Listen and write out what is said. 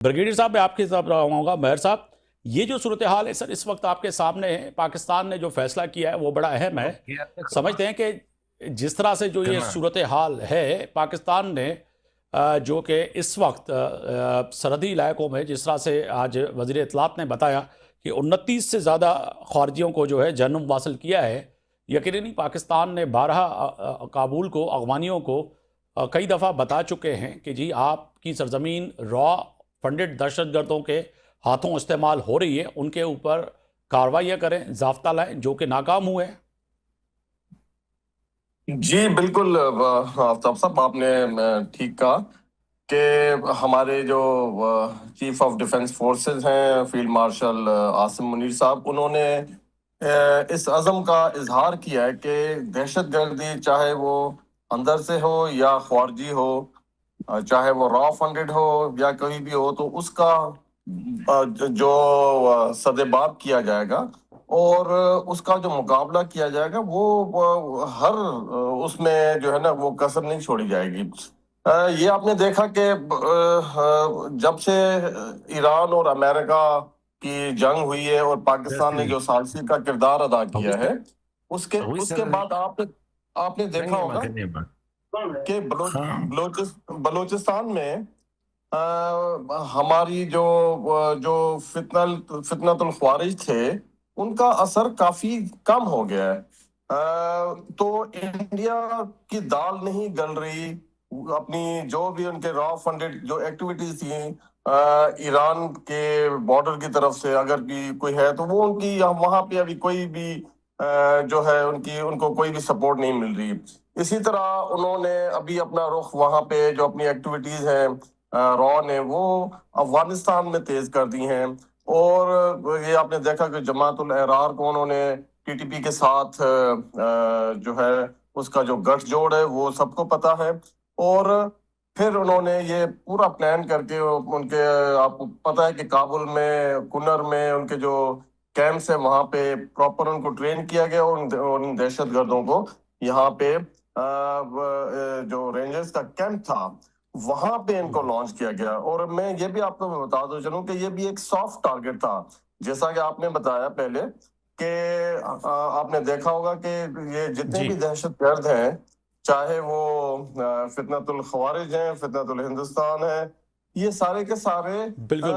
Brigadier साहब मैं आपके साथ रहूँगा। मेहर साहब, ये जो सूरत हाल है सर इस वक्त आपके सामने है, पाकिस्तान ने जो फैसला किया है वो बड़ा अहम है। समझते हैं कि जिस तरह से जो ये सूरत हाल है पाकिस्तान ने जो कि इस वक्त सरहदी इलाकों में जिस तरह से आज वज़ीर इत्तलात ने बताया कि 29 से ज़्यादा खारजियों को जो है जहन्नुम वासिल किया है। यकीनन पाकिस्तान ने 12 काबुल को अगवानियों को कई दफ़ा बता चुके हैं कि जी आपकी सरजमीन रॉ फंडेड दहशतगर्दों के हाथों इस्तेमाल हो रही है, उनके ऊपर कार्रवाइयाँ करें, ज़ाब्ता लाएं, जो कि नाकाम हुए हैं। जी बिल्कुल आफ्ताब साहब, आपने ठीक कहा कि हमारे जो चीफ ऑफ डिफेंस फोर्सेस हैं फील्ड मार्शल आसिम मुनीर साहब, उन्होंने इस अज़म का इजहार किया है कि दहशतगर्दी चाहे वो अंदर से हो या खारजी हो, चाहे वो रॉ फंडेड हो या कहीं भी हो, तो उसका जो सदेबाप किया जाएगा और उसका जो मुकाबला किया जाएगा वो हर उसमें जो है ना वो कसर नहीं छोड़ी जाएगी। ये आपने देखा कि जब से ईरान और अमेरिका की जंग हुई है और पाकिस्तान ने जो सालसी का किरदार अदा किया है, उसके बाद आपने देखा होगा कि बलोचिस्तान में हमारी जो फितनतुल ख्वारिज थे, उनका असर काफी कम हो गया है। तो इंडिया की दाल नहीं गल रही, अपनी जो भी उनके रॉ फंडेड जो एक्टिविटीज थी ईरान के बॉर्डर की तरफ से अगर भी कोई है तो वो उनकी वहां पे अभी कोई भी जो है उनको कोई भी सपोर्ट नहीं मिल रही। इसी तरह उन्होंने अभी अपना रुख वहां पे जो अपनी एक्टिविटीज हैं रॉ ने वो अफगानिस्तान में तेज कर दी हैं। और ये आपने देखा कि जमातुल अहरार को उन्होंने टीटीपी के साथ जो है उसका जो गठजोड़ है वो सबको पता है। और फिर उन्होंने ये पूरा प्लान करके उनके आपको पता है कि काबुल में कुनर में उनके जो कैंप्स है वहां पे प्रॉपर उनको ट्रेन किया गया और उन दहशतगर्दों को यहाँ पे जो रेंजर्स का कैंप था वहां पे इनको लॉन्च किया गया। और मैं ये भी आपको बता दूं चलूं कि ये भी एक सॉफ्ट टारगेट था, जैसा कि आपने बताया पहले कि आपने देखा होगा कि ये जितने भी दहशतगर्द हैं, चाहे वो फितनतुल ख्वारिज हैं, फितनतुल हिंदुस्तान है, ये सारे के सारे बिल्कुल